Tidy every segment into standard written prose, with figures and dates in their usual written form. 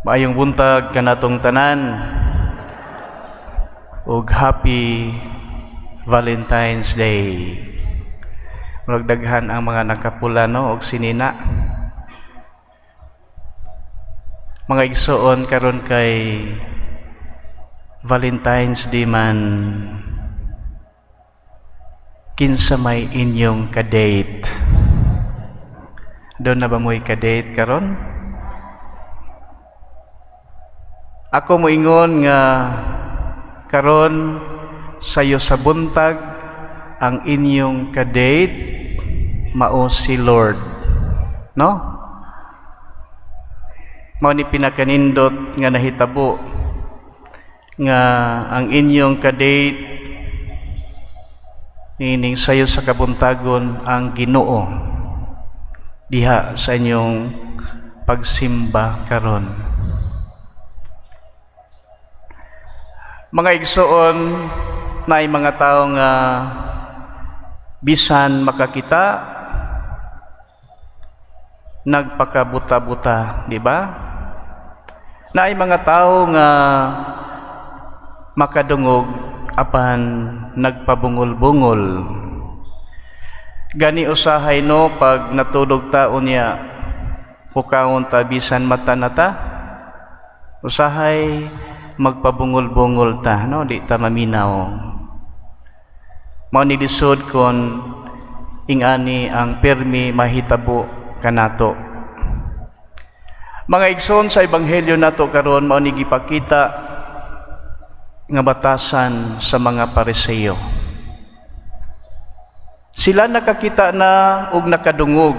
Maayong buntag kanatong tanan ug happy Valentine's Day. Magdaghan ang mga nakapula no og sinina. Mga igsoon karon kay Valentine's Day man. Kinsa may inyong ka-date? Doon na ba mo'y ka-date karon? Ako mo ingon nga karon sayo sa buntag ang inyong ka-date mao si Lord, no? Mao ni pinakanindot nga nahitabo nga ang inyong ka-date nining sayo sa kabuntagon ang Ginoo diha sa inyong pagsimba karon. Mga igsoon na ay mga tao nga bisan makakita nagpakabuta-buta, di ba? Na ay mga tao nga makadungog apan nagpabungol-bungol. Gani usahay no pag natulog taon niya pukawon ta bisan mata nata usahay magpabungol-bungol ta no di ta maminaw. Mao ni lisod kon ingani ang permi mahitabo kanato. Mga igsoon sa ebanghelyo nato karon mao ni gipakita nga batasan sa mga Pariseo. Sila nakakita na ug nakadungog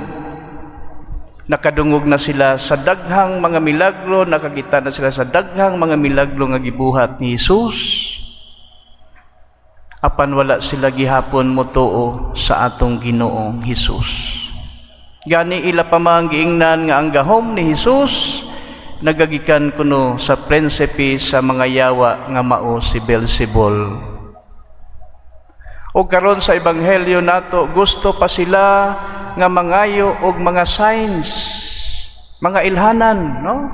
na sila sa daghang mga milagro, nakakita na sila sa daghang mga milagro nga gibuhat ni Hesus. Apan wala sila gihapon motuo sa atong Ginoong Hesus. Gani ila pa man giingnan nga ang gahom ni Hesus nagagikan kuno sa prinsipe sa mga yawa nga mao si Beelzebul. O karon sa ebanghelyo nato gusto pa sila nga mangayo og mga signs, mga ilhanan, no?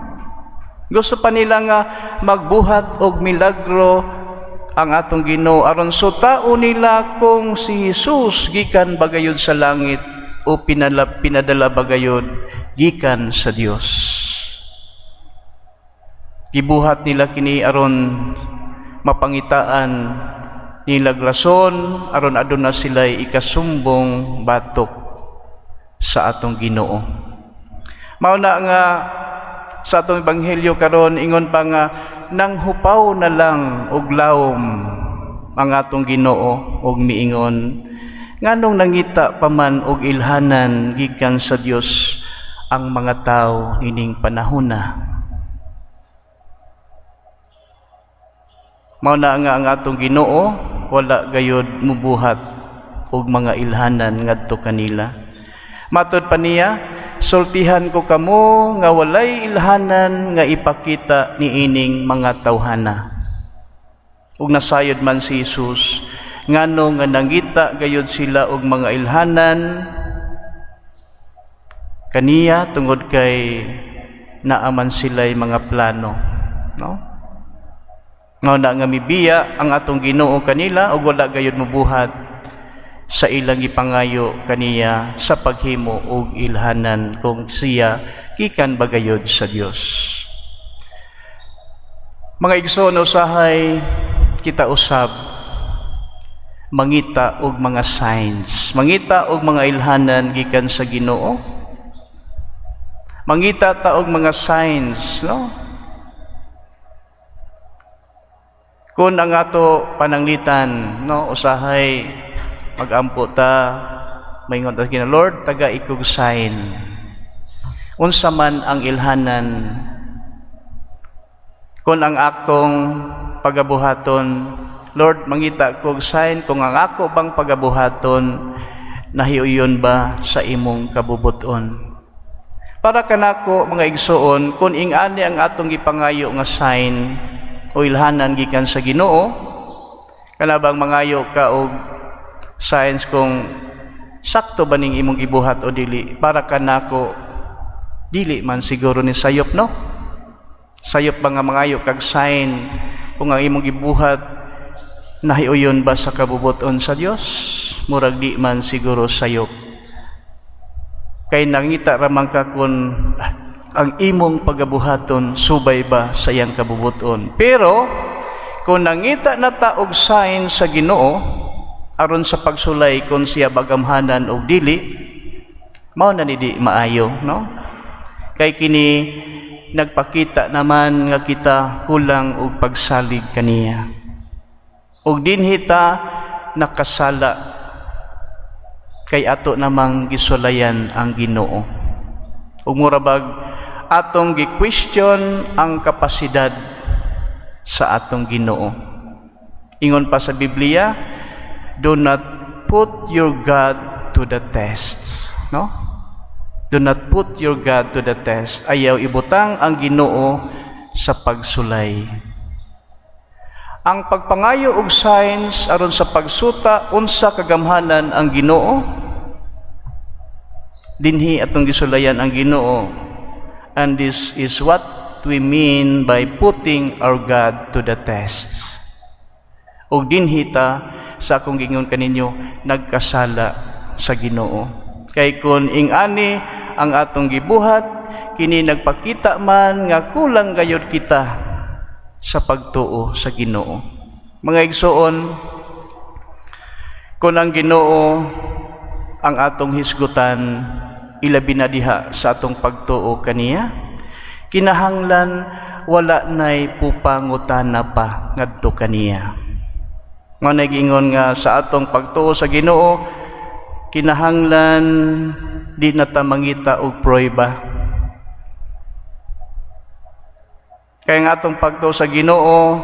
Gusto pa nila nga magbuhat og milagro ang atong Ginoo aron sutao nila kung si Hesus gikan bagayod sa langit o pinadala bagayod gikan sa Dios. Gibuhat nila kini aron mapangitaan nila rason aron aduna sila'y ikasumbong batok sa atong Ginoo. Mao na nga sa atong ebanghelyo karon ingon pa nga nang hupaw na lang og lawom ang atong Ginoo og miingon nganong nangita pa man og ilhanan gikan sa Dios ang mga tawo ining panahona. Mao na nga ang atong Ginoo wala gayud mubuhat og mga ilhanan ngadto kanila. Matod pa niya, sultihan ko kamo nga walay ilhanan nga ipakita ni ining mga tawhana. Ug nasayod man si Hesus, ngano nga nangita gayud sila og mga ilhanan kaniya tungod kay naaman sila'y mga plano, no? Ngao na nga mibiya ang atong Ginoo kanila ug wala gayud mobuhat sa ilang ipangayo kaniya sa paghimo og ilhanan kung siya gikan bagayod sa Dios. Mga igsoon usahay kita usab mangita og mga signs, mangita og mga ilhanan gikan sa Ginoo. Mangita ta og mga signs, no? Kung ang ato pananglitan, no, usahay magampo ta maingon ta kina Lord taga ikog sign unsa man ang ilhanan kung ang aktong pagabuhaton Lord mangita kog sign kung ang ako bang pagabuhaton nahiuyon ba sa imong kabubuton para kanako mga igsoon kung ingani ang atong gipangayo nga sign o ilhanan gikan sa Ginoo kanabang mangayo ka og signs kung sakto ba ning imong gibuhat o dili para kanako dili man siguro ni sayop no Sayop ba nga mangayo kag sign kung ang imong gibuhat nahiuyon ba sa kabubuton sa Dios? Murag di man siguro sayop. Kay nangita ramang ka kung ang imong pagabuhaton subay ba sa iyang kabubuton. Pero kung nangita na ta og sign sa Ginoo aron sa pagsulay kung siya bagamhanan og dili, mao na ni di maayo, no? Kay kini nagpakita naman nga kita kulang og pagsalig kaniya. Og dinhi ta nakasala kay ato namang gisulayan ang Ginoo. Ug murabag atong gi-question ang kapasidad sa atong Ginoo. Ingon pa sa Biblia, do not put your God to the test, no? Do not put your God to the test. Ayaw ibutang ang Ginoo sa pagsulay. Ang pagpangayo og signs aron sa pagsuta unsa kagamhanan ang Ginoo, dinhi atong gisulayan ang Ginoo. And this is what we mean by putting our God to the test. Og dinhi ta sa akong gingon kaninyo nagkasala sa Ginoo. Kay kun ing-ani ang atong gibuhat, kini nagpakita man nga kulang gayud kita sa pagtuo sa Ginoo. Mga igsoon, kung ang Ginoo ang atong hisgutan, ilabi na diha sa atong pagtuo kaniya, kinahanglan wala nay pupangutana pa ngadto kaniya. Nga nagingon nga sa atong pagtuo sa Ginoo, kinahanglan di na ta mangita og prueba. Kaya ang atong pagtuo sa Ginoo,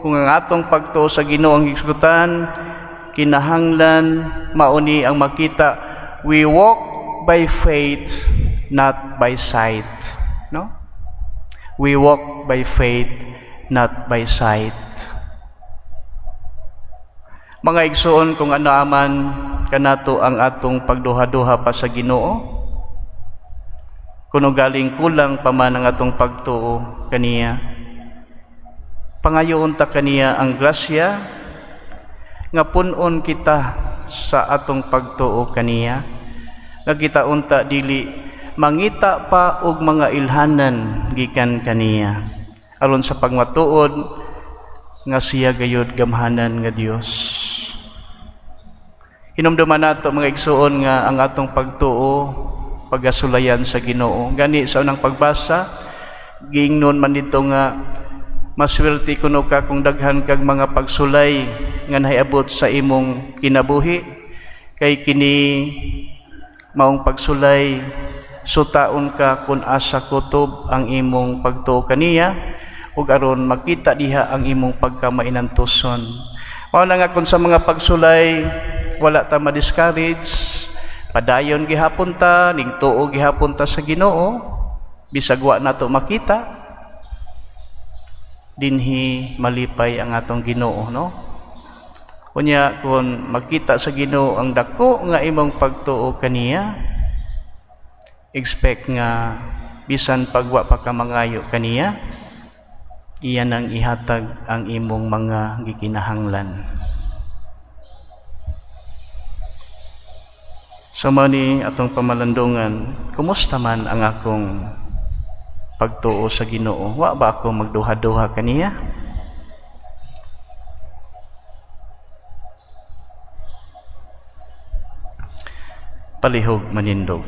kung ang atong pagtuo sa Ginoo ang hisgutan, kinahanglan mauni ang makita, we walk by faith, not by sight, no? We walk by faith, not by sight. Mga igsoon, kung ano aman kanato ang atong pagduha-duha pa sa Ginoo, kuno galing kulang pa man ang atong pagtuo kaniya, pangayoon ta kaniya ang grasya nga punon kita sa atong pagtuo kaniya, nga kita unta dili mangita pa og mga ilhanan gikan kaniya aron sa pagmatuod nga siya gayud gamhanan nga Dios. Hinumduman nato mga igsuon nga ang atong pagtuo pagasulayan sa Ginoo. Gani sa unang pagbasa, giingnon man dito nga maswerte kuno ka kung daghan kag mga pagsulay nga nahiabot sa imong kinabuhi, kay kini maong pagsulay sutaon ka kung asa kutob ang imong pagtuo kaniya ug aron makita diha ang imong pagkamainantuson. Mao na nga kung sa mga pagsulay wala ta ma-discourage, padayon gihapon ta, ning tuo gihapon ta sa Ginoo, bisag wa nato makita, dinhi malipay ang atong Ginoo, no? Unya kung makita sa Ginoo ang dako nga imong pagtuo kaniya, expect nga bisan pagwa pa ka mangayo kaniya, iyan ang ihatag ang imong mga gikinahanglan. So mani atong pamalandungan, kumusta man ang akong pagtuo sa Ginoo? Wa ba ako magduha-duha kaniya? Palihog manindog.